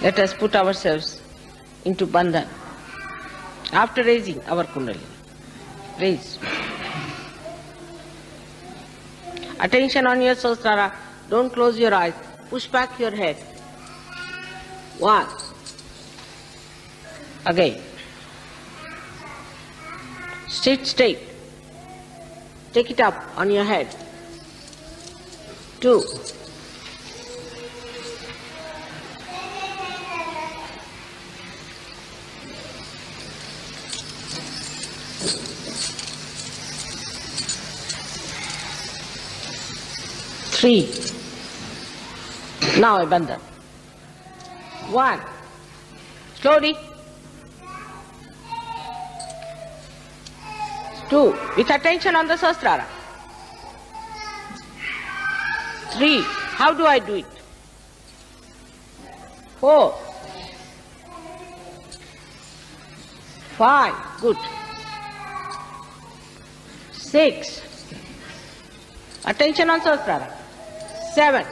Let us put ourselves into bandhan. After raising our kundalini, raise. Attention on your Sahasrara. Don't close your eyes. Push back your head. 1. Again. Sit straight. Take it up on your head. 2. 3. Now a bandhan. 1. Slowly. 2. With attention on the Sahasrara. 3. How do I do it? 4. 5. Good. 6. Attention on Sahasrara. 7.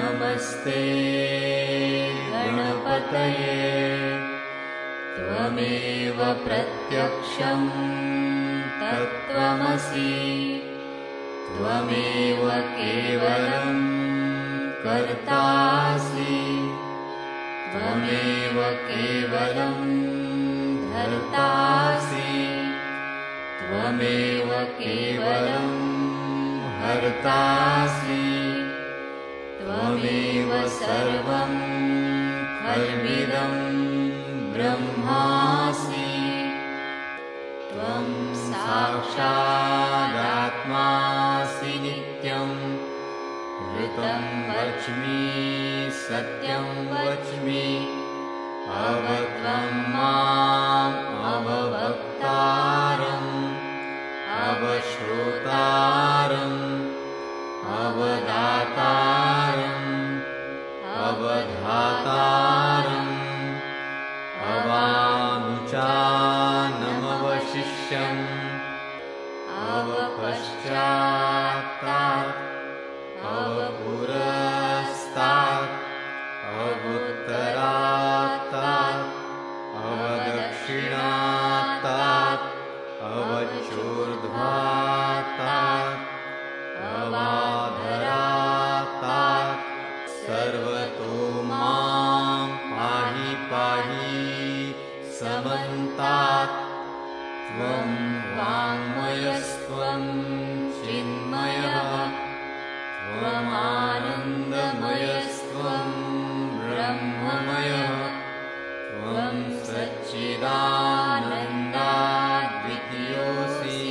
नमस्ते गणपतये त्वमेव प्रत्यक्षं तत्त्वमसि त्वमेव केवलं कर्तासि त्वमेव केवलं धर्तासि त्वमेव केवलं हर्तासि त्वमेव सर्वं खल्विदं ब्रह्मासि त्वं साक्षादात्मासि नित्यं ऋतं वच्मि सत्यं वच्मि अवत्वं माम् अववक्तारम् अवश्रोतारम् अवदातारम् अवधातारम् अवानुचानमवशिष्यम् अवपश्चात्तात् अवपुरस्तात् अवोत्तरात्तात् अवदक्षिणात्तात् अवचोर्ध्वात्तात् अवाधरात्तात् सर्वतो मां पाहि पाहि समन्तात् त्वं वाङ्मयस्त्वं चिन्मयः त्वमानन्दमयस्त्वं ब्रह्ममयः त्वं सच्चिदानन्दाद्वितीयोऽसि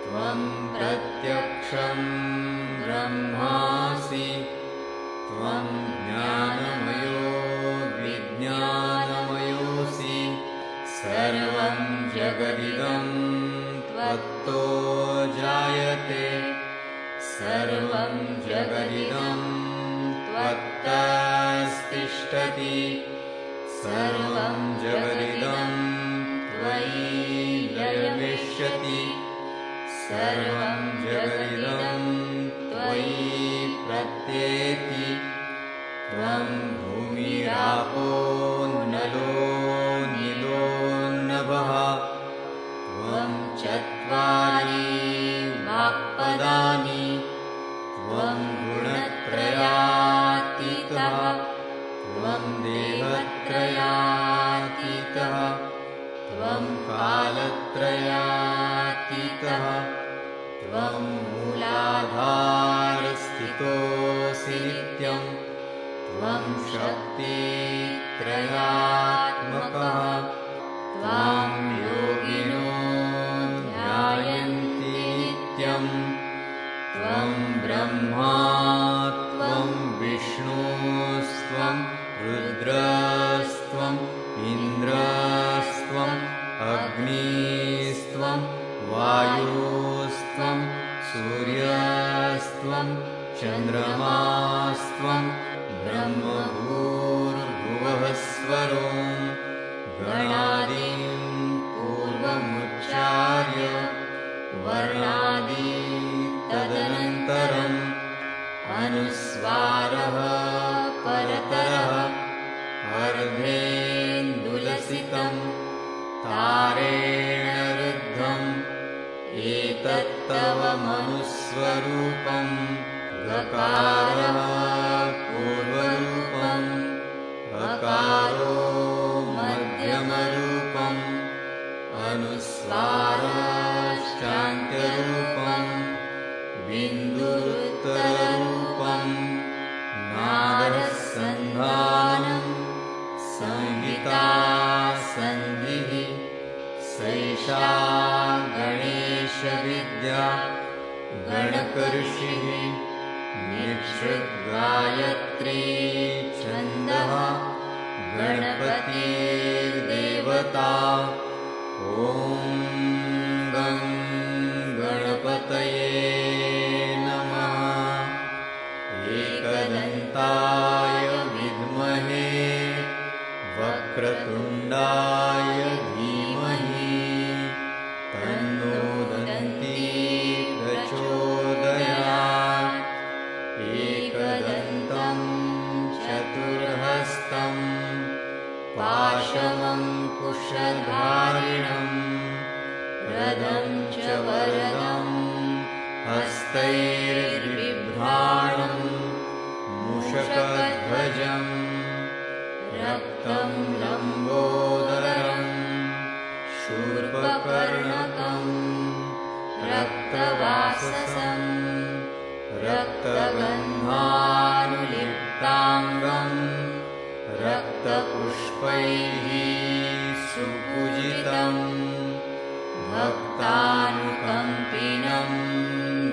त्वं प्रत्यक्षं ब्रह्मासि त्वं ज्ञानमयो विज्ञानमयोऽसि सर्वं जगदिदं त्वत्तो जायते सर्वं जगदिदं त्वत्तस्तिष्ठति सर्वं जगदिदं त्वयि लयमिष्यति सर्वं जगदिदं त्वयि प्रत्येति त्वं भूमिरापो नलो नीलो नभः त्वं चत्वारि वाक्पदानि त्वं गुणत्रयातीतः त्वं देहत्रयातीतः त्वं कालत्रयातीतः त्वं मूलाधारस्थितोऽसि नित्यं त्वं शक्तित्रयात्मकः त्वां योगिनो ध्यायन्ति नित्यं त्वं ब्रह्मा त्वं विष्णुस्त्वं रुद्रस्त्वम् इन्द्रस्त्वम् अग्निस्त्वं वायुस्त्वं सूर्यस्त्वं चन्द्रमास्त्वं ब्रह्मभूर्भुवः स्वरों गणादीं पूर्वमुच्चार्य वर्णादि तदनन्तरम् अनुस्वारः परतरः अर्धेन्दुलसितं तारेण रुद्धम् एतत्तव मनुस्वरूपं गकारः पूर्वरूपम् अकारो मध्यमरूपम् अनुस्वारश्चान्त्यरूपम् बिन्दुरुत्तररूपम् नादसन्धानम् संहिता सन्धिः सैषा गणेशविद्या गणकऋषिः निःसृद्गायत्री छन्दः गणपतिर्देवता ॐ गं गणपतये नमः एकदन्ताय विद्महे वक्रतुण्डाय धीमहि तन्नो दन्ती प्रचोदयात् एकदन्तं चतुर्हस्तं पाशमङ्कुशधारिणं रथं च वरदं हस्तैर्बिभ्राणं मूषकध्वजं रक्तं लम्बोदरं शूर्पकर्णकं रक्तवाससं रक्तगन्धानुलिप्ताङ्गं रक्तपुष्पैः सुपूजितं भक्तानुकम्पिनं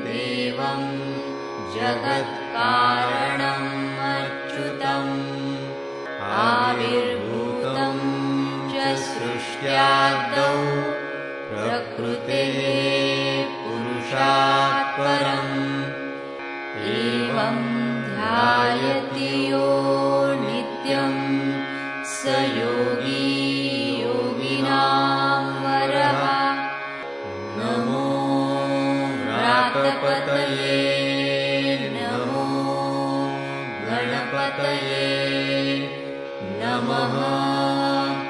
देवं जगत्कारणम् अच्युतम् आविर्भूतं च सृष्ट्यादौ प्रकृतेः पुरुषात् परम् एवं ध्यायति यो नित्यं स योगी योगिनां वरः नमो गणाधिपतये नमो गणपतये नमः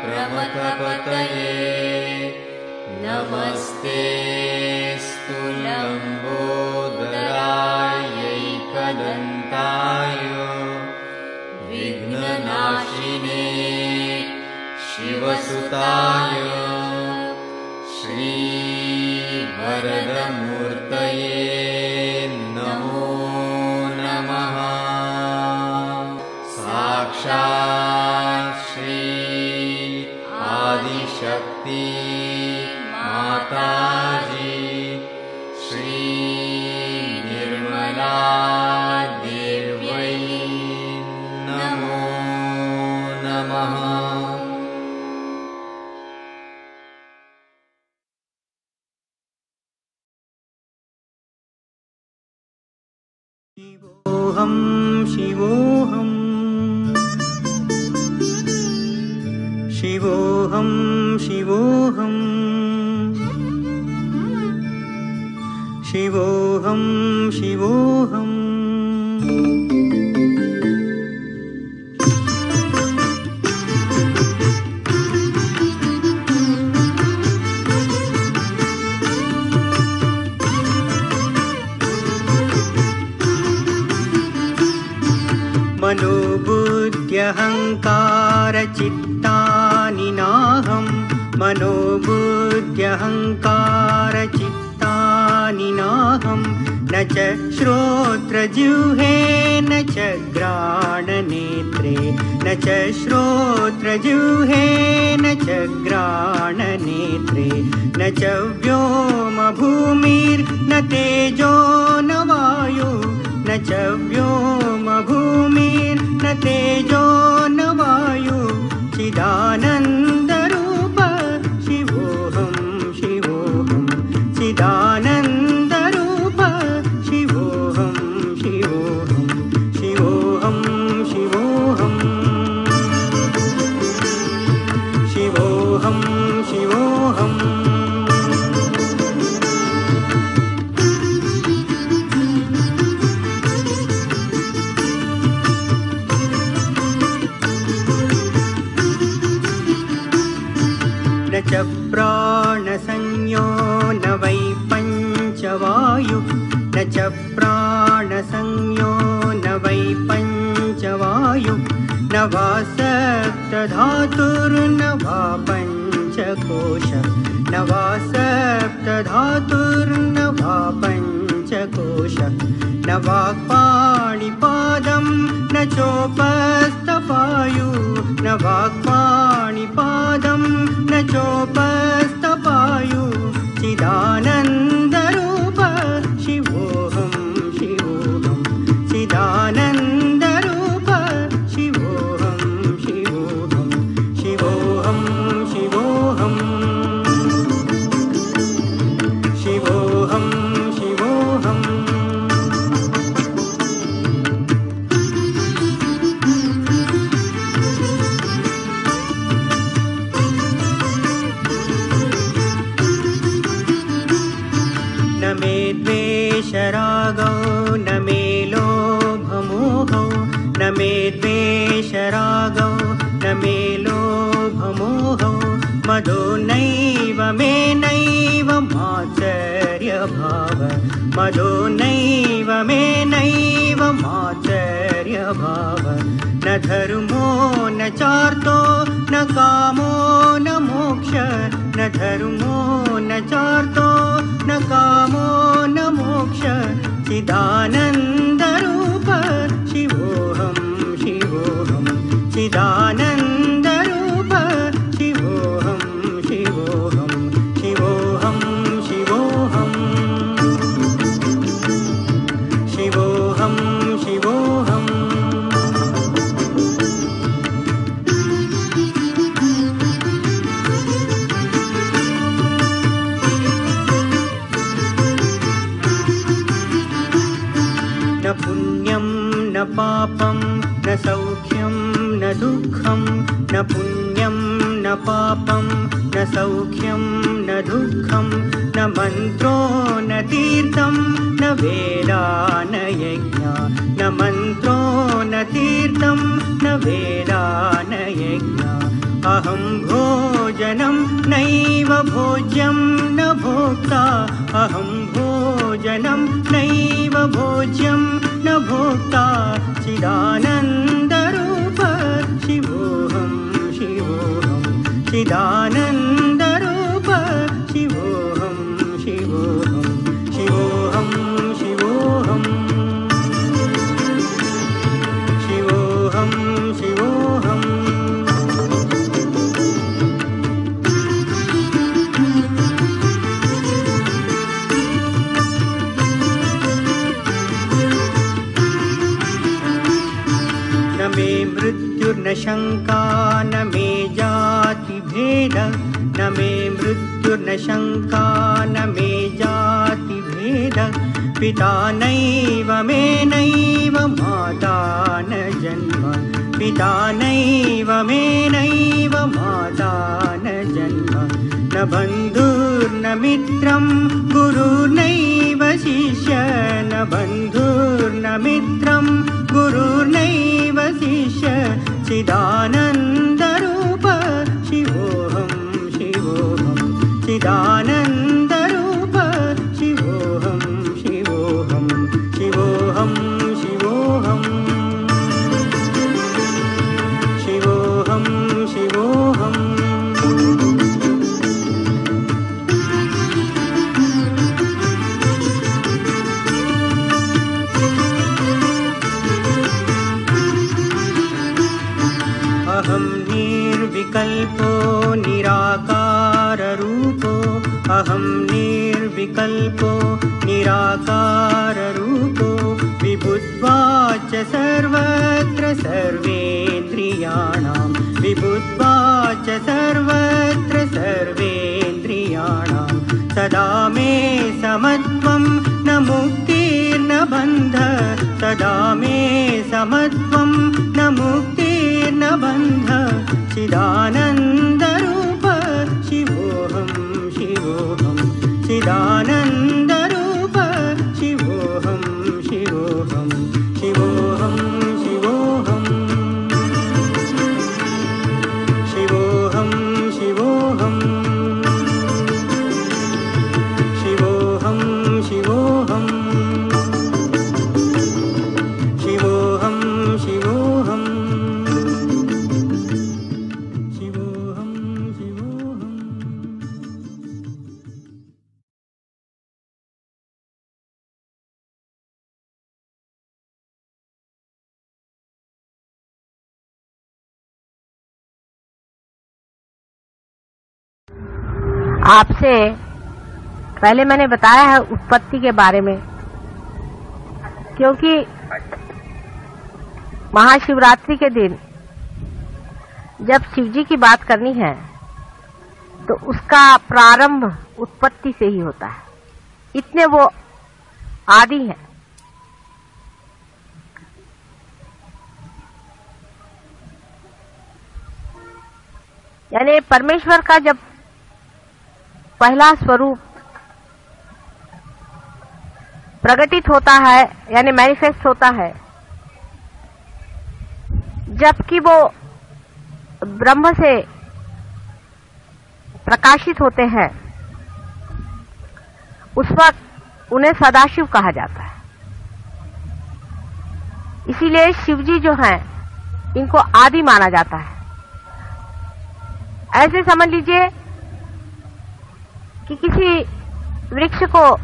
प्रमथपतये नमस्ते लम्बोदरायैकदन्ताय विघ्ननाशिने शिवसुताय श्रीवरदमूर्तये नमो नमः। साक्षात् श्री आदिशक्ति माताजी श्री निर्मला देव्यै नमो नमः। शिवोऽहं शिवोऽहं शिवोऽहं शिवोऽहं शिवोऽहं शिवोऽहम् मनोबुद्ध्यहङ्कारचित्तानि नाहं मनोबुद्ध्यहङ्कारचित्तानि नाहं न च श्रोत्रजिह्वे न च घ्राणनेत्रे न च श्रोत्रजिह्वे न च घ्राणनेत्रे न च व्योमभूमिर्न तेजो न वायु न च व्योमभूमिर्न तेजो न वायु चिदानन्दरूप शिवोऽहं शिवोऽहं चिदानन्दरूप शिवोऽहं शिवोऽहं शिवोऽहं शिवोऽहं शिवोऽहं शिवोऽहम् न च प्राणसंज्ञो न वै पञ्चवायु न च प्राणसंज्ञो न वै पञ्चवायु न वा सप्तधातुर्न वा पञ्चकोश न वा सप्तधातुर्न वा पञ्चकोश न वाक्पाणिपादं न चोपस्थपायु न वाक्पाणिपादं न चोपस्थपायु चिदानन्दरूप शिवोऽहं शिवोऽहं चिदानन्दरूप शिवोऽहं शिवोऽहं शिवोऽहं शिवोऽहं शिवोऽहं शिवोऽहम् न मे द्वेषरागौ न मे लोभमोहौ न मे द्वेषरागौ न मे लोभमोहौ मदो नैव मे नैव मात्सर्यभाव मदो नैव मे नैव मात्सर्यभाव न धर्मो न चार्तो न कामो न मोक्ष न धर्मो न चार्तो न कामो न मोक्ष चिदानन्दरूप शिवोऽहं शिवोऽहं चिदानन्दरूप शिवोऽहं शिवोऽहं शिवोऽहं शिवोऽहं शिवोऽहं शिवोऽहम् न पुण्यं न पापं न सौख्यं न दुःखं न पुण्यं न पापं न सौख्यं न दुःखं न मन्त्रो न तीर्थं न न वेदा न यज्ञा न मन्त्रो न तीर्थं न वेदा न यज्ञा अहं भोजनं नैव भोज्यं न भोक्ता अहं भोजनं नैव भोज्यं न भोक्ता चिदानन्दरूप शिवोऽहं शिवोऽहं चिदानन्दरूप शिवोऽहं शिवोऽहं शिवोऽहं शिवोऽहं शिवोऽहं शिवोऽहम् न मे मृत्युर्न शङ्का न मे जातिभेद न मे मृत्युर्न शङ्का न मे जातिभेद पिता नैव मे नैव माता न जन्म पिता नैव मे नैव माता न जन्म न बन्धुर्न मित्रं गुरुर्नैव शिष्य न बन्धुर्न मित्रं गुरुर्नैव शिष्य चिदानन्दरूप शिवोऽहं शिवोऽहं चिदानन्दरूप शिवोऽहं शिवोऽहं शिवोऽहं शिवोऽहं शिवोऽहं शिवोऽहम् अहं निर्विकल्पो निराकाररूपो अहं निर्विकल्पो निराकाररूपो विबुद्ध्वाच सर्वत्र सर्वेन्द्रियाणां विबुद्ध्वाच सर्वत्र सर्वेन्द्रियाणां सदा मे समत्वं न मुक्तिर्न बन्धः सदा मे समत्वं न मुक्तिर्न बन्धः चिदानन्दरूप शिवोऽहं शिवोऽहं चिदानन्दरूप शिवोऽहं शिवोऽहं शिवोऽहं शिवोऽहं शिवोऽहं शिवोऽहं शिवोऽहं शिवोऽहं शिवोऽहं शिवोऽहं शिवोऽहं शिवोऽहम्। आपसे पहले मैंने बताया है उत्पत्ति के बारे में, क्योंकि महाशिवरात्रि के दिन जब शिव जी की बात करनी है तो उसका प्रारंभ उत्पत्ति से ही होता है, इतने वो आदि है। यानी परमेश्वर का जब पहला स्वरूप प्रकटित होता है यानी मैनिफेस्ट होता है, जबकि वो ब्रह्म से प्रकाशित होते हैं, उस वक्त उन्हें सदाशिव कहा जाता है। इसीलिए शिव जी जो हैं इनको आदि माना जाता है। ऐसे समझ लीजिए कि किसी वृक्ष को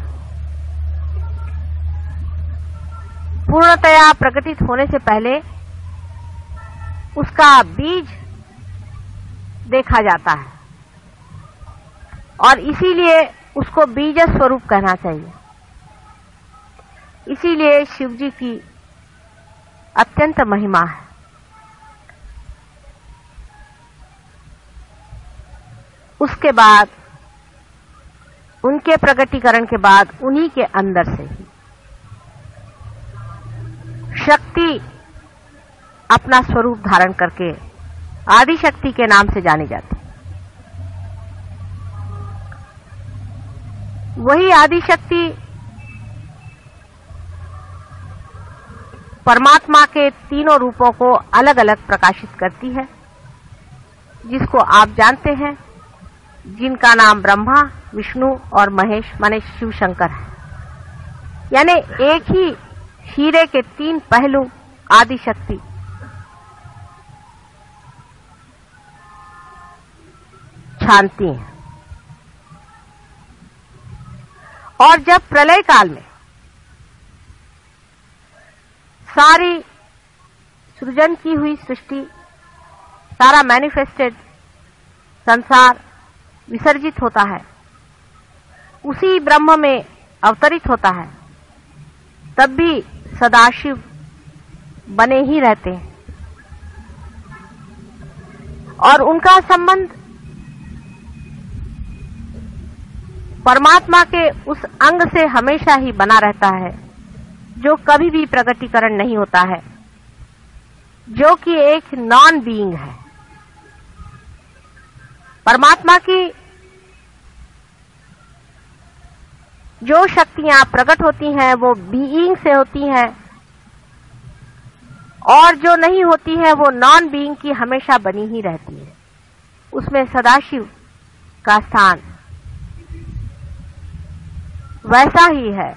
पूर्णतया प्रकटित होने से पहले उसका बीज देखा जाता है और इसीलिए उसको बीज स्वरूप कहना चाहिए। इसीलिए शिव जी की अत्यंत महिमा है। उसके बाद उनके प्रकटीकरण के बाद उन्हीं के अंदर से ही शक्ति अपना स्वरूप धारण करके आदि शक्ति के नाम से जानी जाती। वही आदि शक्ति परमात्मा के तीनों रूपों को अलग अलग प्रकाशित करती है, जिसको आप जानते हैं, जिनका नाम ब्रह्मा, विष्णु और महेश माने शिव शंकर है। यानी एक ही हीरे के तीन पहलू आदि शक्ति छानती हैं। और जब प्रलय काल में सारी सृजन की हुई सृष्टि, सारा मैनिफेस्टेड संसार विसर्जित होता है, उसी ब्रह्म में अवतरित होता है, तब भी सदाशिव बने ही रहते हैं और उनका संबंध परमात्मा के उस अंग से हमेशा ही बना रहता है जो कभी भी प्रकटीकरण नहीं होता है, जो कि एक नॉन बीइंग है। परमात्मा की जो शक्तियां प्रकट होती हैं वो बीइंग से होती हैं, और जो नहीं होती है वो नॉन बीइंग की हमेशा बनी ही रहती है। उसमें सदाशिव का स्थान वैसा ही है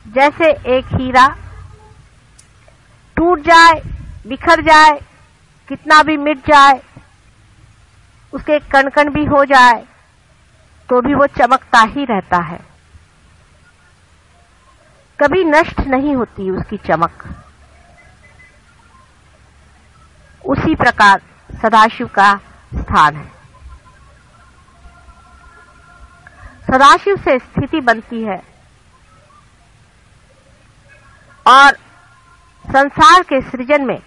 जैसे एक हीरा टूट जाए, बिखर जाए, कितना भी मिट जाए, उसके कण कण भी हो जाए, तो भी वो चमकता ही रहता है, कभी नष्ट नहीं होती उसकी चमक। उसी प्रकार सदाशिव का स्थान है। सदाशिव से स्थिति बनती है और संसार के सृजन में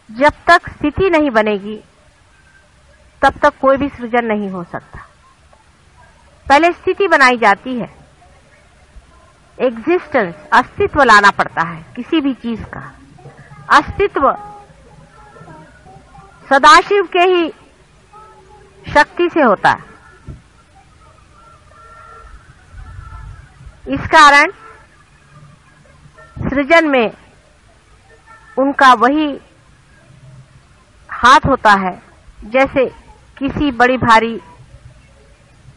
जब तक स्थिति नहीं बनेगी तब तक कोई भी सृजन नहीं हो सकता। पहले स्थिति बनाई जाती है, एग्जिस्टेंस, अस्तित्व लाना पड़ता है किसी भी चीज का। अस्तित्व सदाशिव के ही शक्ति से होता है। इस कारण सृजन में उनका वही हाथ होता है जैसे किसी बड़ी भारी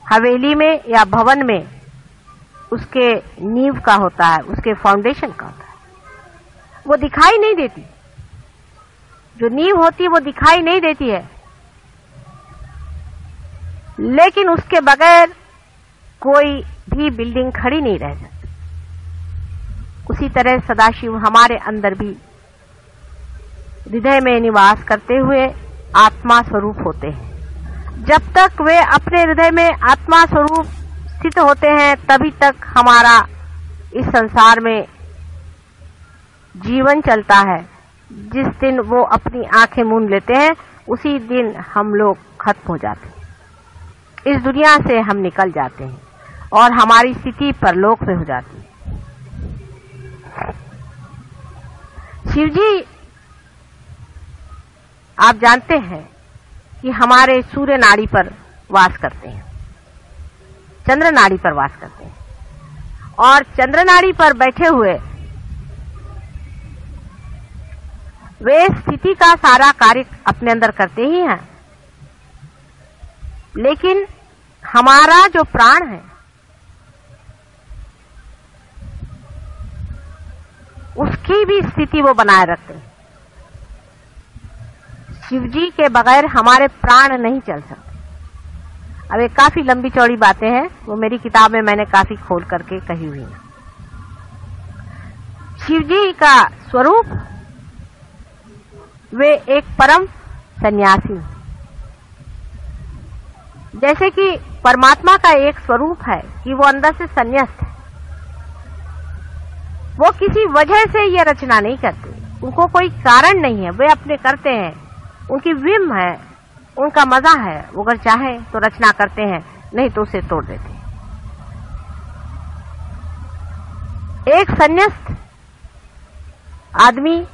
हवेली में या भवन में उसके नींव का होता है, उसके फाउंडेशन का होता है। वो दिखाई नहीं देती, जो नींव होती है वो दिखाई नहीं देती है, लेकिन उसके बगैर कोई भी बिल्डिंग खड़ी नहीं रह सकती। उसी तरह सदाशिव हमारे अंदर भी हृदय में निवास करते हुए आत्मा स्वरूप होते हैं। जब तक वे अपने हृदय में आत्मा स्वरूप स्थित होते हैं तभी तक हमारा इस संसार में जीवन चलता है। जिस दिन वो अपनी आंखें मूंद लेते हैं उसी दिन हम लोग खत्म हो जाते हैं, इस दुनिया से हम निकल जाते हैं और हमारी स्थिति परलोक में हो जाती है। शिवजी आप जानते हैं कि हमारे सूर्य नाड़ी पर वास करते हैं, चंद्र नाड़ी पर वास करते हैं, और चंद्र नाड़ी पर बैठे हुए वे स्थिति का सारा कार्य अपने अंदर करते ही हैं। लेकिन हमारा जो प्राण है उसकी भी स्थिति वो बनाए रखते हैं। शिवजी के बगैर हमारे प्राण नहीं चल सकते। अब ये काफी लंबी चौड़ी बातें हैं, वो मेरी किताब में मैंने काफी खोल करके कही हुई है। शिवजी का स्वरूप, वे एक परम सन्यासी, जैसे कि परमात्मा का एक स्वरूप है कि वो अंदर से संन्यास्त है। वो किसी वजह से ये रचना नहीं करते, उनको कोई कारण नहीं है, वे अपने करते हैं, उनकी विम है, उनका मजा है। वो अगर चाहे तो रचना करते हैं, नहीं तो उसे तोड़ देते हैं। एक संन्यास्त आदमी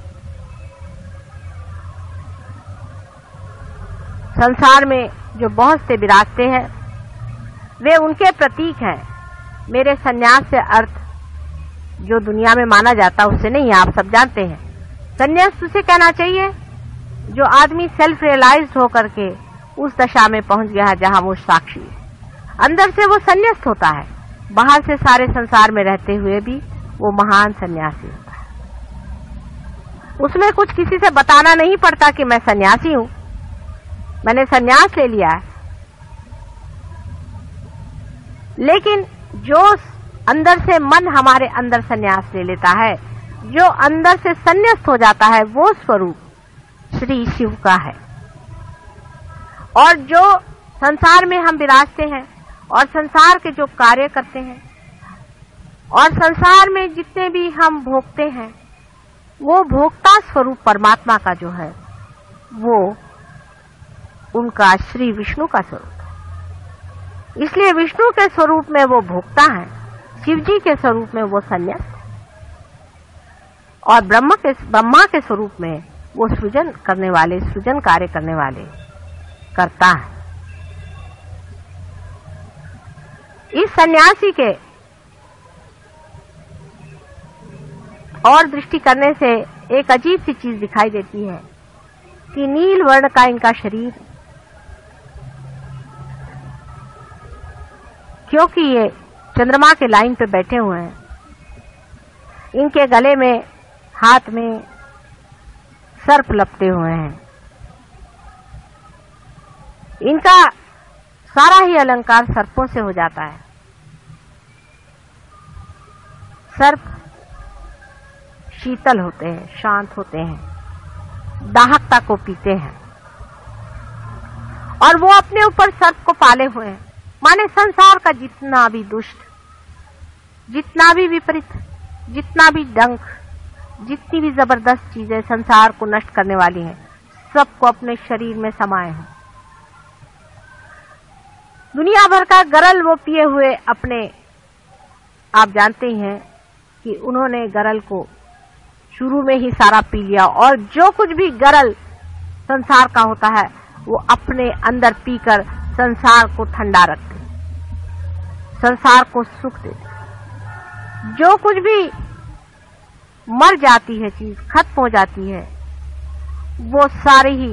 संसार में जो बहुत से विराजते हैं वे उनके प्रतीक हैं। मेरे संन्यास से अर्थ जो दुनिया में माना जाता उससे नहीं, आप सब जानते हैं। संन्यास्त उसे कहना चाहिए जो आदमी सेल्फ रियलाइज्ड होकर के उस दशा में पहुंच गया है जहां वो साक्षी है। अंदर से वो संन्यास्त होता है, बाहर से सारे संसार में रहते हुए भी वो महान सन्यासी होता है। उसमें कुछ किसी से बताना नहीं पड़ता कि मैं सन्यासी हूं, मैंने सन्यास ले लिया है। लेकिन जो अंदर से मन हमारे अंदर सन्यास ले लेता है, जो अंदर से संन्यास्त हो जाता है, वो स्वरूप श्री शिव का है। और जो संसार में हम विराजते हैं और संसार के जो कार्य करते हैं और संसार में जितने भी हम भोगते हैं, वो भोक्ता स्वरूप परमात्मा का जो है वो उनका श्री विष्णु का स्वरूप है। इसलिए विष्णु के स्वरूप में वो भोक्ता है, शिव जी के स्वरूप में वो संन्यास है, और ब्रह्मा के स्वरूप में वो सृजन करने वाले, सृजन कार्य करने वाले करता है। इस सन्यासी के और दृष्टि करने से एक अजीब सी चीज दिखाई देती है कि नील वर्ण का इनका शरीर, क्योंकि ये चंद्रमा के लाइन पे बैठे हुए हैं, इनके गले में, हाथ में सर्प लपटे हुए हैं। इनका सारा ही अलंकार सर्पों से हो जाता है। सर्प शीतल होते हैं, शांत होते हैं, दाहकता को पीते हैं, और वो अपने ऊपर सर्प को पाले हुए हैं। माने संसार का जितना भी दुष्ट, जितना भी विपरीत, जितना भी डंक, जितनी भी जबरदस्त चीजें संसार को नष्ट करने वाली हैं, सबको अपने शरीर में समाये हैं। दुनिया भर का गरल वो पिए हुए अपने, आप जानते ही हैं कि उन्होंने गरल को शुरू में ही सारा पी लिया, और जो कुछ भी गरल संसार का होता है वो अपने अंदर पीकर संसार को ठंडा रखते, संसार को सुख देते। जो कुछ भी मर जाती है चीज, खत्म हो जाती है, वो सारी ही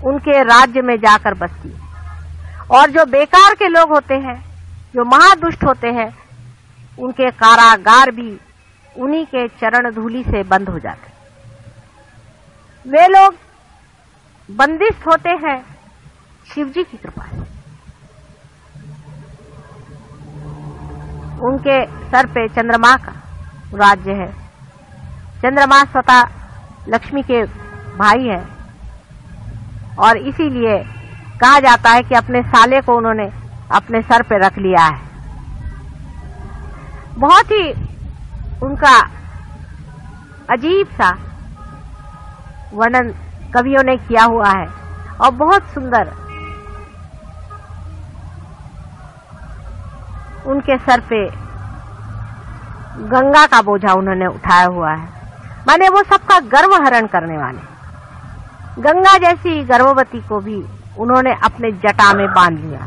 उनके राज्य में जाकर बसती है। और जो बेकार के लोग होते हैं, जो महादुष्ट होते हैं, उनके कारागार भी उन्हीं के चरण धूलि से बंद हो जाते। वे लोग बंदिश होते हैं शिव जी की कृपा से। उनके सर पे चंद्रमा का राज्य है। चंद्रमा स्वतः लक्ष्मी के भाई है, और इसीलिए कहा जाता है कि अपने साले को उन्होंने अपने सर पे रख लिया है। बहुत ही उनका अजीब सा वर्णन कवियों ने किया हुआ है, और बहुत सुंदर उनके सर पे गंगा का बोझा उन्होंने उठाया हुआ है। माने वो सबका गर्व हरण करने वाले। गंगा जैसी गर्भवती को भी उन्होंने अपने जटा में बांध लिया।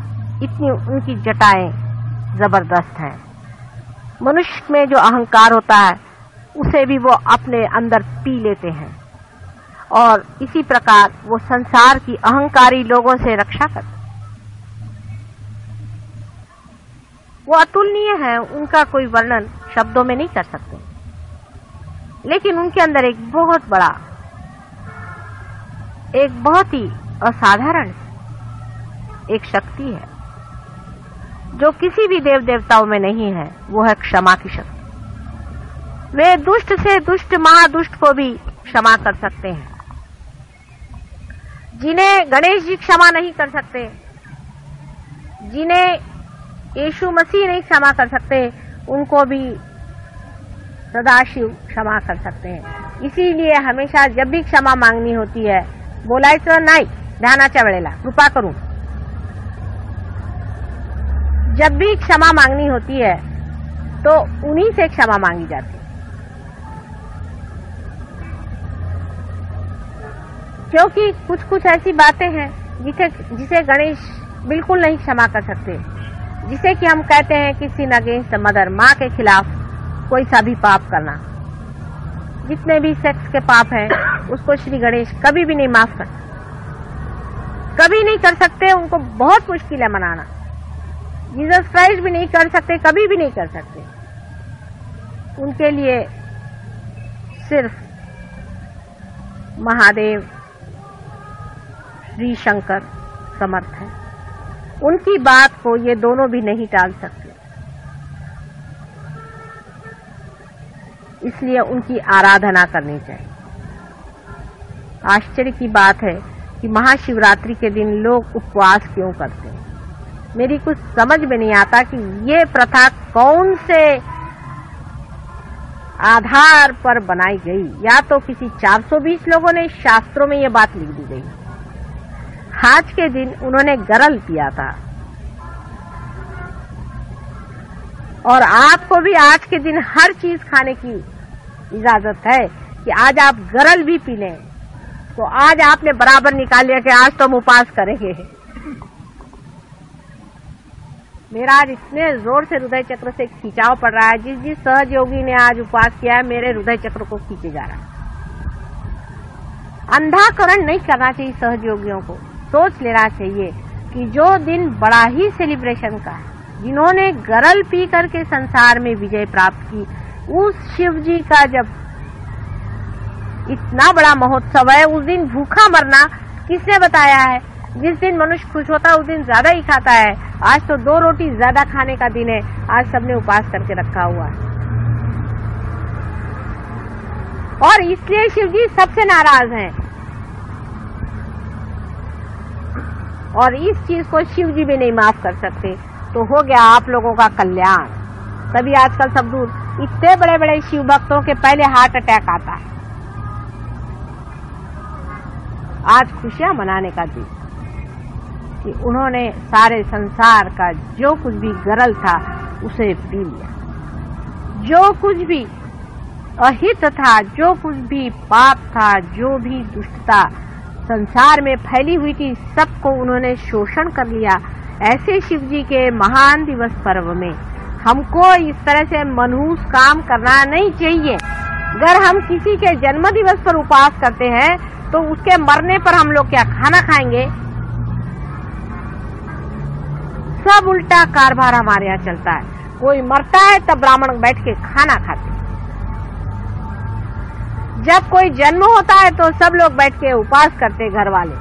इतनी उनकी जटाएं जबरदस्त हैं। मनुष्य में जो अहंकार होता है उसे भी वो अपने अंदर पी लेते हैं, और इसी प्रकार वो संसार की अहंकारी लोगों से रक्षा करते। वो अतुलनीय है, उनका कोई वर्णन शब्दों में नहीं कर सकते। लेकिन उनके अंदर एक बहुत बड़ा, एक बहुत ही असाधारण एक शक्ति है जो किसी भी देव देवताओं में नहीं है। वो है क्षमा की शक्ति। वे दुष्ट से दुष्ट महादुष्ट को भी क्षमा कर सकते हैं। जिन्हें गणेश जी क्षमा नहीं कर सकते, जिन्हें यीशु मसीह नहीं क्षमा कर सकते, उनको भी सदाशिव क्षमा कर सकते हैं। इसीलिए हमेशा जब भी क्षमा मांगनी होती है, बोलायचं नाही ध्यानाच्या वेळेला, कृपा करू। जब भी क्षमा मांगनी होती है तो उन्हीं से क्षमा मांगी जाती है, क्योंकि कुछ कुछ ऐसी बातें हैं जिसे गणेश बिल्कुल नहीं क्षमा कर सकते। जिसे कि हम कहते हैं कि सिन अगेंस्ट द मदर, माँ के खिलाफ कोई सा भी पाप करना, जितने भी सेक्स के पाप हैं उसको श्री गणेश कभी भी नहीं माफ कर, कभी नहीं कर सकते। उनको बहुत मुश्किल है मनाना। जीसस क्राइस्ट भी नहीं कर सकते, कभी भी नहीं कर सकते। उनके लिए सिर्फ महादेव, श्री शंकर समर्थ है। उनकी बात को ये दोनों भी नहीं टाल सकते, इसलिए उनकी आराधना करनी चाहिए। आश्चर्य की बात है कि महाशिवरात्रि के दिन लोग उपवास क्यों करते हैं। मेरी कुछ समझ में नहीं आता कि ये प्रथा कौन से आधार पर बनाई गई। या तो किसी 420 लोगों ने शास्त्रों में ये बात लिख दी गई। आज के दिन उन्होंने गरल पिया था, और आपको भी आज के दिन हर चीज खाने की इजाजत है कि आज आप गरल भी पी लें। तो आज आपने बराबर निकाल लिया कि आज तो हम उपवास करेंगे। मेरा आज इतने जोर से हृदय चक्र से खिंचाव पड़ रहा है। जिस सहज योगी ने आज उपवास किया है, मेरे हृदय चक्र को खींचे जा रहा है। अंधाकरण नहीं करना चाहिए सहज योगियों को। सोच लेना चाहिए कि जो दिन बड़ा ही सेलिब्रेशन का है, जिन्होंने गरल पी करके संसार में विजय प्राप्त की, उस शिव जी का जब इतना बड़ा महोत्सव है, उस दिन भूखा मरना किसने बताया है? जिस दिन मनुष्य खुश होता है उस दिन ज्यादा ही खाता है। आज तो 2 रोटी ज्यादा खाने का दिन है, आज सबने उपवास करके रखा हुआ है। और इसलिए शिव जी सबसे नाराज हैं। और इस चीज को शिव जी भी नहीं माफ कर सकते। तो हो गया आप लोगों का कल्याण। तभी आजकल सब दूर इतने बड़े बड़े शिव भक्तों के पहले हार्ट अटैक आता है। आज खुशियां मनाने का दिन कि उन्होंने सारे संसार का जो कुछ भी गरल था उसे पी लिया। जो कुछ भी अहित था, जो कुछ भी पाप था, जो भी दुष्टता संसार में फैली हुई थी, सबको उन्होंने शोषण कर लिया। ऐसे शिव जी के महान दिवस पर्व में हमको इस तरह से मनहूस काम करना नहीं चाहिए। अगर हम किसी के जन्म दिवस पर उपवास करते हैं तो उसके मरने पर हम लोग क्या खाना खाएंगे? सब उल्टा कारभार हमारे यहाँ चलता है। कोई मरता है तब ब्राह्मण बैठ के खाना खाते, जब कोई जन्म होता है तो सब लोग बैठ के उपवास करते घर वाले।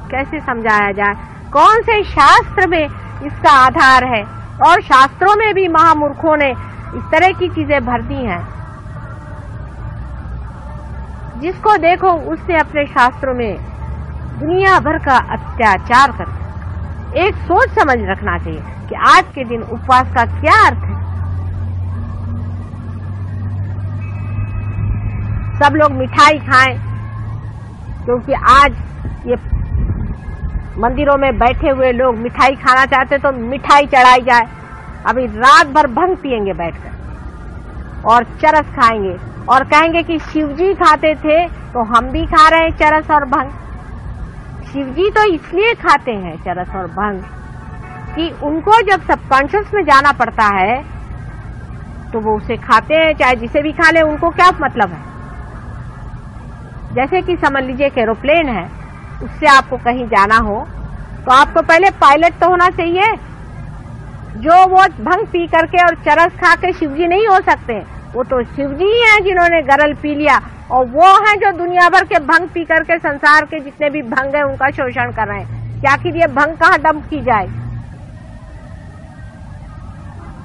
कैसे समझाया जाए? कौन से शास्त्र में इसका आधार है? और शास्त्रों में भी महामूर्खों ने इस तरह की चीजें भर दी हैं। जिसको देखो उसने अपने शास्त्रों में दुनिया भर का अत्याचार कर। एक सोच समझ रखना चाहिए कि आज के दिन उपवास का क्या अर्थ है। सब लोग मिठाई खाएं, क्योंकि आज ये मंदिरों में बैठे हुए लोग मिठाई खाना चाहते तो मिठाई चढ़ाई जाए। अभी रात भर भंग पिएंगे बैठकर और चरस खाएंगे और कहेंगे कि शिवजी खाते थे तो हम भी खा रहे हैं चरस और भंग। शिवजी तो इसलिए खाते हैं चरस और भंग कि उनको जब सबकॉन्शियस में जाना पड़ता है तो वो उसे खाते हैं, चाहे जिसे भी खा ले। उनको क्या मतलब है? जैसे कि समझ लीजिए एक एरोप्लेन है, उससे आपको कहीं जाना हो तो आपको पहले पायलट तो होना चाहिए। जो वो भंग पी करके और चरस खा के शिवजी नहीं हो सकते। वो तो शिवजी ही हैं जिन्होंने गरल पी लिया, और वो हैं जो दुनिया भर के भंग पी करके संसार के जितने भी भंग है उनका शोषण कर रहे हैं। क्या कि ये भंग कहाँ डंप की जाए?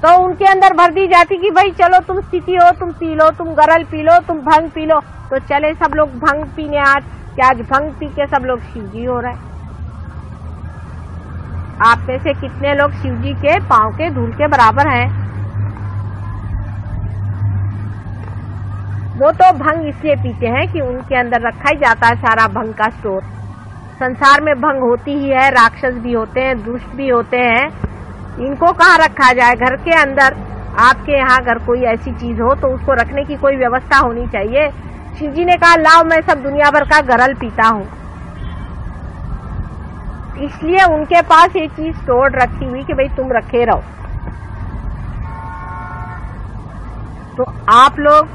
तो उनके अंदर भर दी जाती कि भाई चलो तुम स्थिति हो, तुम पी लो, तुम गरल पी लो, तुम भंग पी लो। तो चले सब लोग भंग पीने आज, क्या आज भंग पी के सब लोग शिवजी हो रहे हैं। आप में से कितने लोग शिवजी के पांव के धूल के बराबर हैं? वो तो भंग इसलिए पीते हैं कि उनके अंदर रखा ही जाता है सारा भंग का स्टोर। संसार में भंग होती ही है, राक्षस भी होते हैं, दुष्ट भी होते हैं। इनको कहाँ रखा जाए? घर के अंदर आपके यहाँ अगर कोई ऐसी चीज हो तो उसको रखने की कोई व्यवस्था होनी चाहिए। शिवजी ने कहा लाओ मैं सब दुनिया भर का गरल पीता हूँ, इसलिए उनके पास ये चीज स्टोर रखी हुई कि भाई तुम रखे रहो। तो आप लोग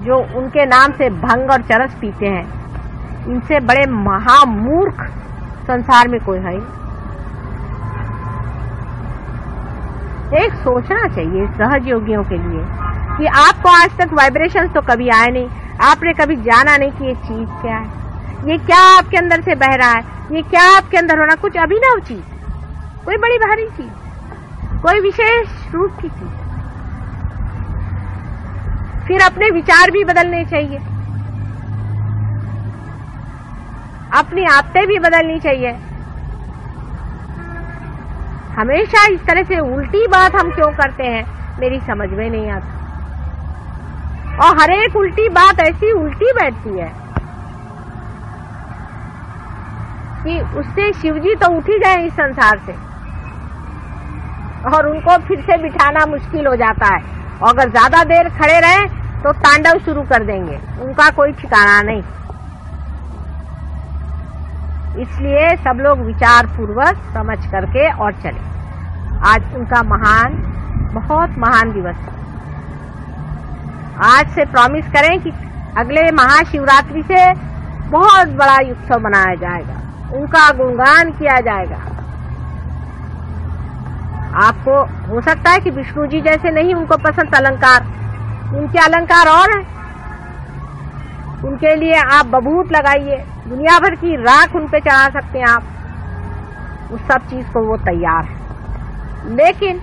जो उनके नाम से भंग और चरस पीते हैं, इनसे बड़े महामूर्ख संसार में कोई है ही। एक सोचना चाहिए सहज योगियों के लिए कि आपको आज तक वाइब्रेशंस तो कभी आए नहीं, आपने कभी जाना नहीं कि ये चीज क्या है, ये क्या आपके अंदर से बह रहा है, ये क्या आपके अंदर होना, कुछ अभिनव चीज, कोई बड़ी भारी चीज, कोई विशेष रूप की चीज। फिर अपने विचार भी बदलने चाहिए, अपनी आदतें भी बदलनी चाहिए। हमेशा इस तरह से उल्टी बात हम क्यों करते हैं, मेरी समझ में नहीं आता। और हर एक उल्टी बात ऐसी उल्टी बैठती है कि उससे शिवजी तो उठ ही गए इस संसार से, और उनको फिर से बिठाना मुश्किल हो जाता है। और अगर ज्यादा देर खड़े रहे तो तांडव शुरू कर देंगे, उनका कोई ठिकाना नहीं। इसलिए सब लोग विचार पूर्वक समझ करके और चले। आज उनका महान, बहुत महान दिवस है। आज से प्रॉमिस करें कि अगले महाशिवरात्रि से बहुत बड़ा उत्सव मनाया जाएगा, उनका गुणगान किया जाएगा। आपको हो सकता है कि विष्णु जी जैसे नहीं उनको पसंद अलंकार, उनके अलंकार और हैं। उनके लिए आप बभूत लगाइए, दुनिया भर की राख उन पे चढ़ा सकते हैं आप, उस सब चीज को वो तैयार है। लेकिन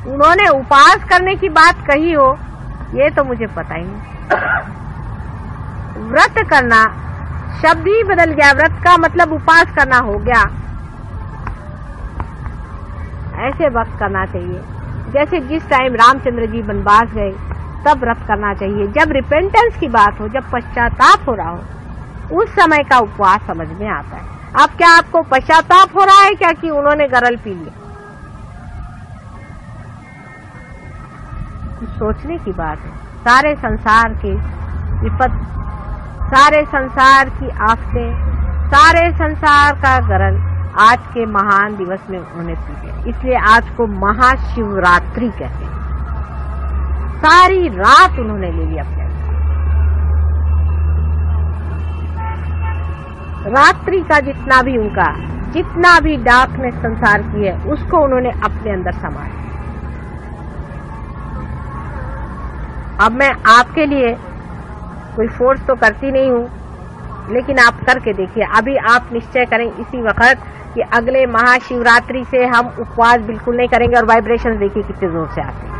उन्होंने उपवास करने की बात कही हो, ये तो मुझे पता ही नहीं। व्रत करना शब्द ही बदल गया, व्रत का मतलब उपवास करना हो गया। ऐसे वक्त करना चाहिए जैसे जिस टाइम रामचंद्र जी वनवास गए तब व्रत करना चाहिए। जब रिपेंटेंस की बात हो, जब पश्चाताप हो रहा हो, उस समय का उपवास समझ में आता है। अब क्या आपको पश्चाताप हो रहा है क्या कि उन्होंने गरल पी लिया? सोचने की बात है। सारे संसार के विपद, सारे संसार की आफतें, सारे संसार का गरल आज के महान दिवस में उन्होंने पी लिया। इसलिए आज को महाशिवरात्रि कहते हैं। सारी रात उन्होंने ले लिया अपने अंदर। रात्रि का जितना भी उनका, जितना भी डार्कनेस संसार की है, उसको उन्होंने अपने अंदर समाया। अब मैं आपके लिए कोई फोर्स तो करती नहीं हूँ, लेकिन आप करके देखिए। अभी आप निश्चय करें इसी वक्त कि अगले महाशिवरात्रि से हम उपवास बिल्कुल नहीं करेंगे, और वाइब्रेशंस देखिए कितने जोर से आते हैं।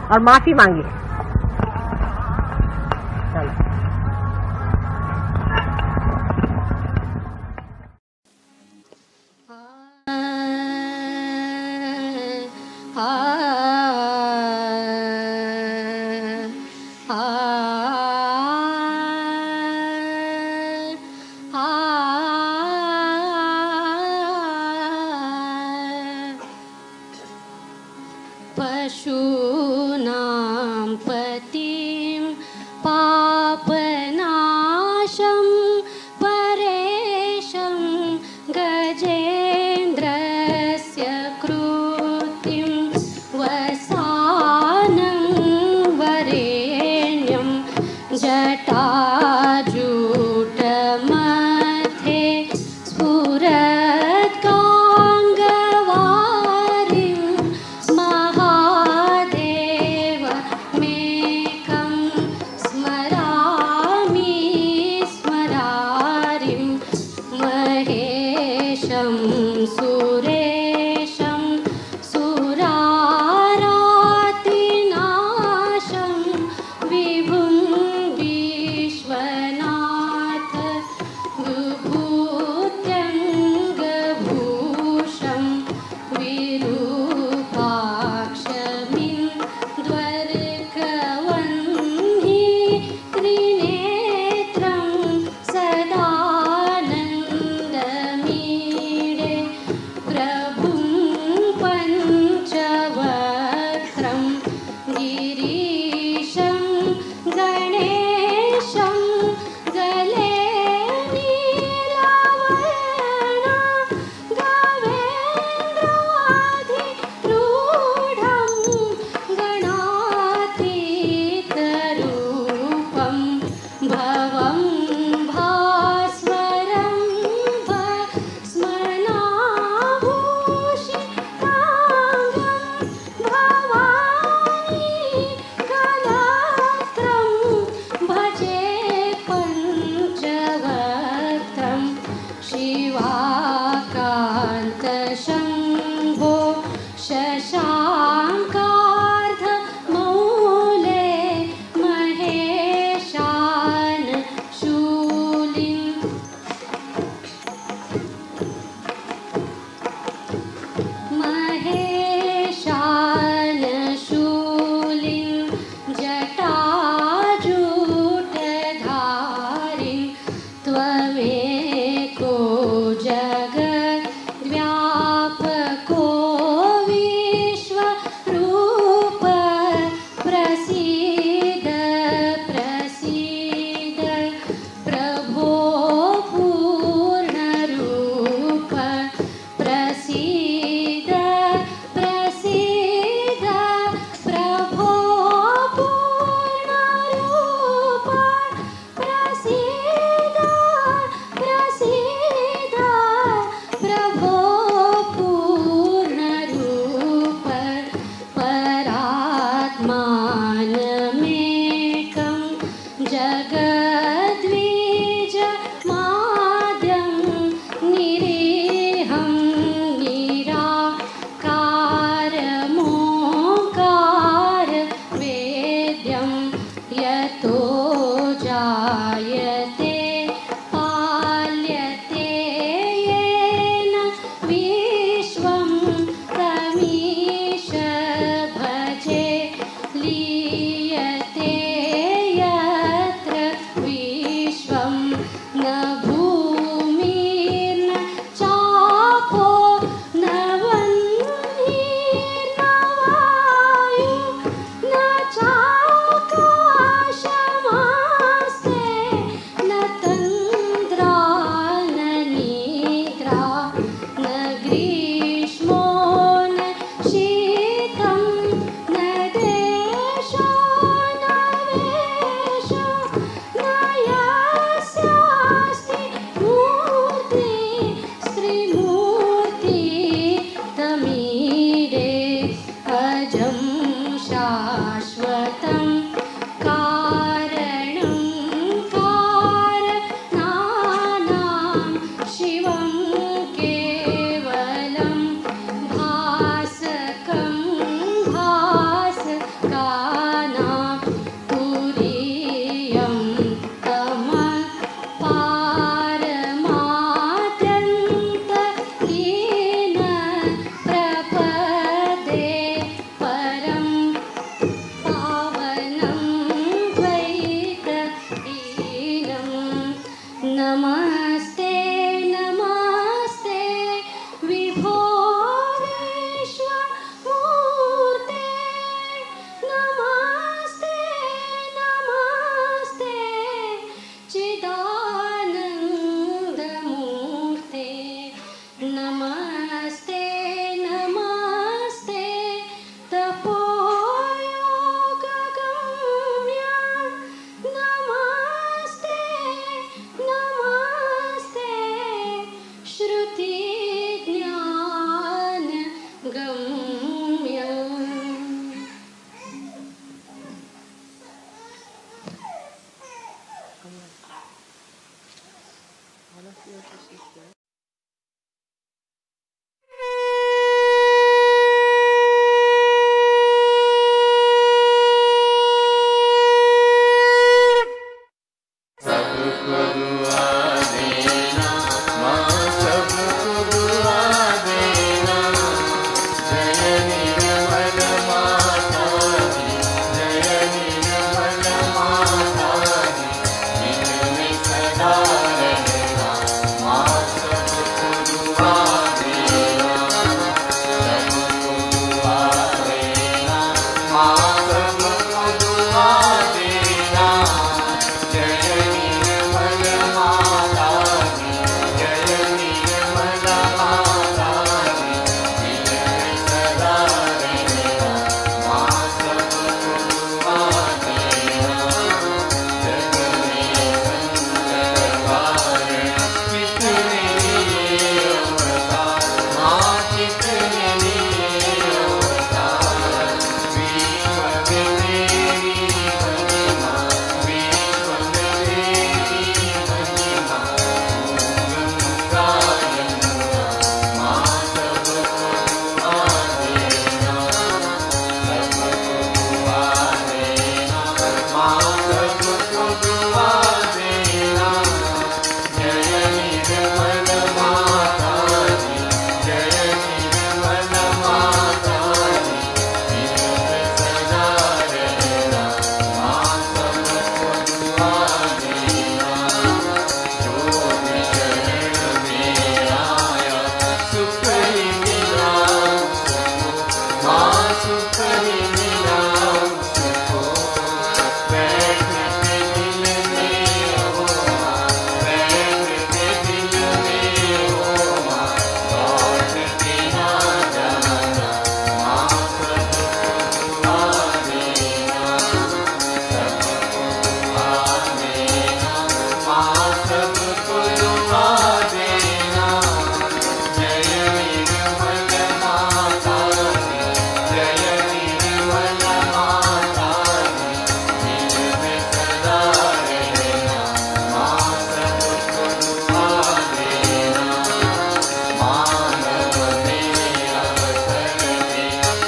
और माफी मांगिए। चलो पशूनां पतिं पापनाशं परेशं गजेन्द्रस्य कृतिं वसानं वरेण्यं जटाजूटमध्ये स्फुरत्काङ्गवारिं महादेव मे शशाङ्कार्धमौले महेशान शूलिन् महेशान शूलिन् जटाजूटधारिन् त्वमेको जगद्व्यापको विश्व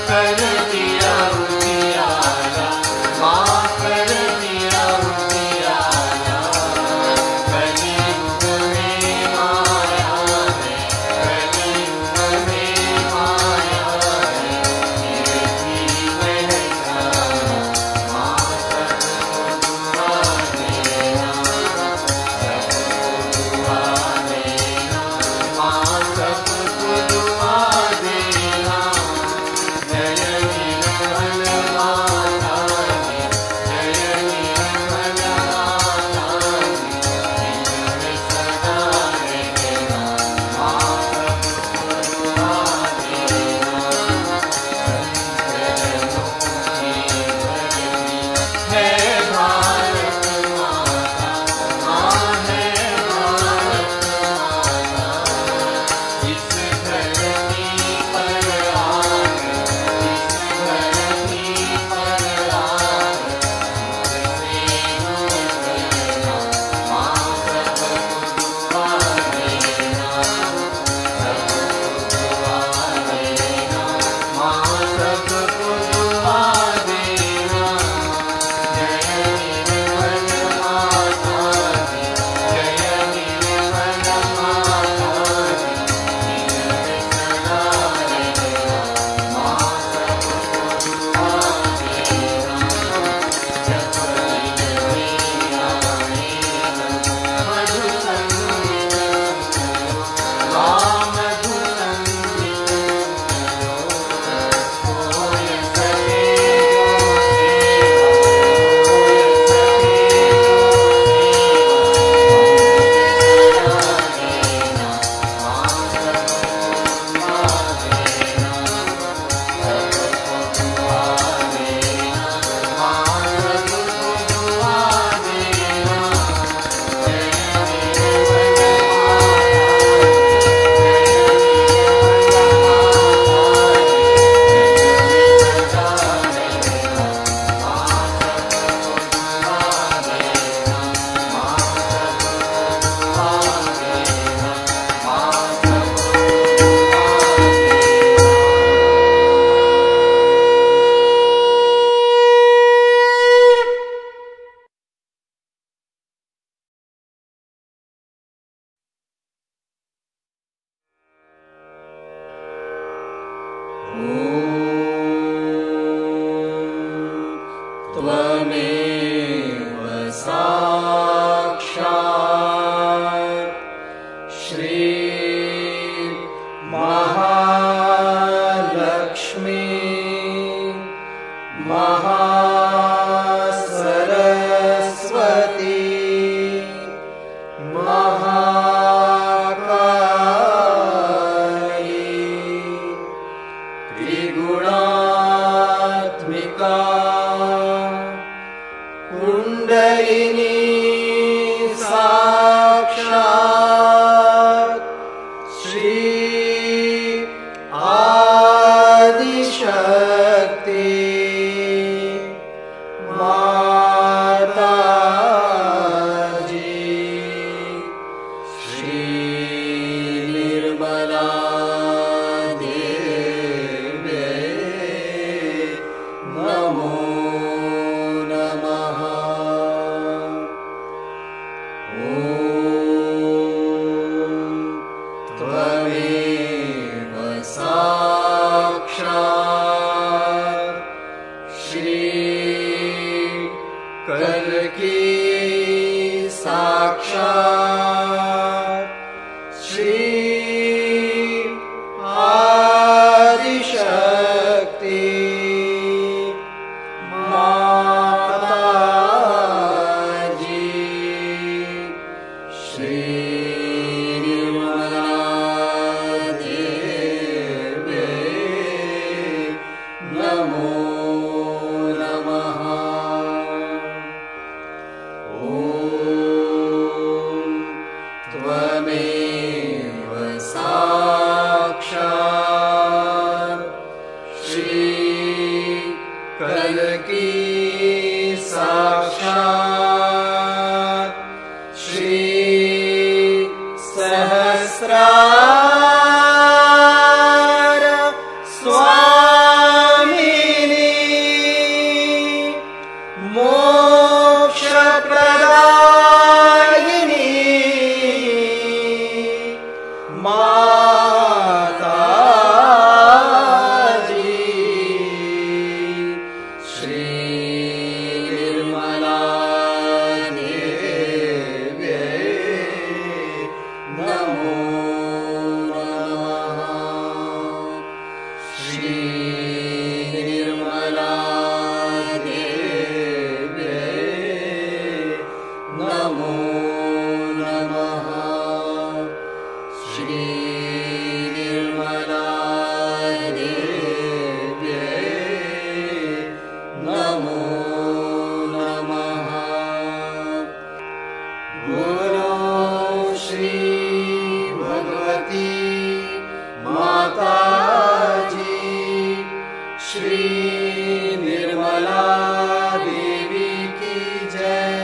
कर दिया उजियारा, माँ कर दिया उजियारा। कलयुग में माया है, कलयुग में माया है, गिरती महका माँ सबको दुआ देना, सबको दुआ देना, माँ सबको दुआ देना। जय निर्मल माता दी, जय निर्मल माता दी, इनमें सदा रहना, माँ सबको दुआ देना। संतजनों की धरती है भारत माता, माँ है भारत माता। इस धरती पर आकर, इस धरती पर आकर, मुझसे दूर करना, माँ सबको दुआ देना, सबको दुआ देना, माँ सबको दुआ देना। जय निर्मल माता दी, जय निर्मल माता दी, इनमें सदा रहना, माँ सबको दुआ देना। जब दिन में आए मधु संगीत सुनो, माँ मधु संगीत सुनो, कोय सके जो सेवा, कोय सके जो सेवा, माँ सबको दुआ देना, सबको दुआ देना, माँ सबको दुआ देना। जय निर्मल त्वमेव साक्षात् श्री महालक्ष्मी महासरस्वती महाकाली त्रिगुणात्मिका कुंडलिनी साक्षात् श्री आदिशक्ति माताजी श्री निर्मला देवी नमो नमः। ॐ त्वमेव साक्षात् श्री कल्की साक्षात् श्री आदिशक्ति माताजी श्री निर्मला देवी नमो नमः। ॐ त्वमेव साक्षात् श्री कल्की साक्षात् श्री सहस्रार स्वामी श्री निर्मला देवी की जय।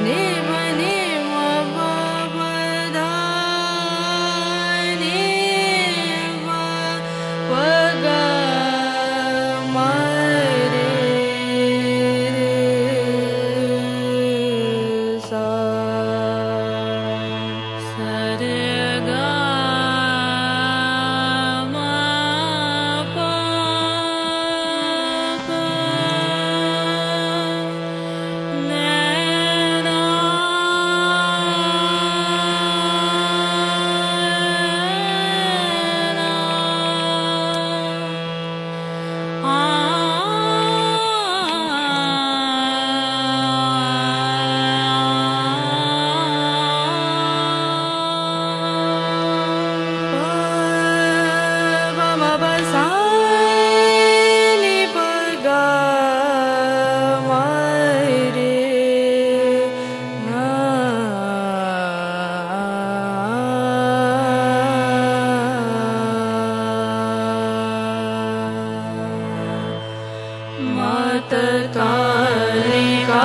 निर्मला माता कालिका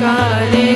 काले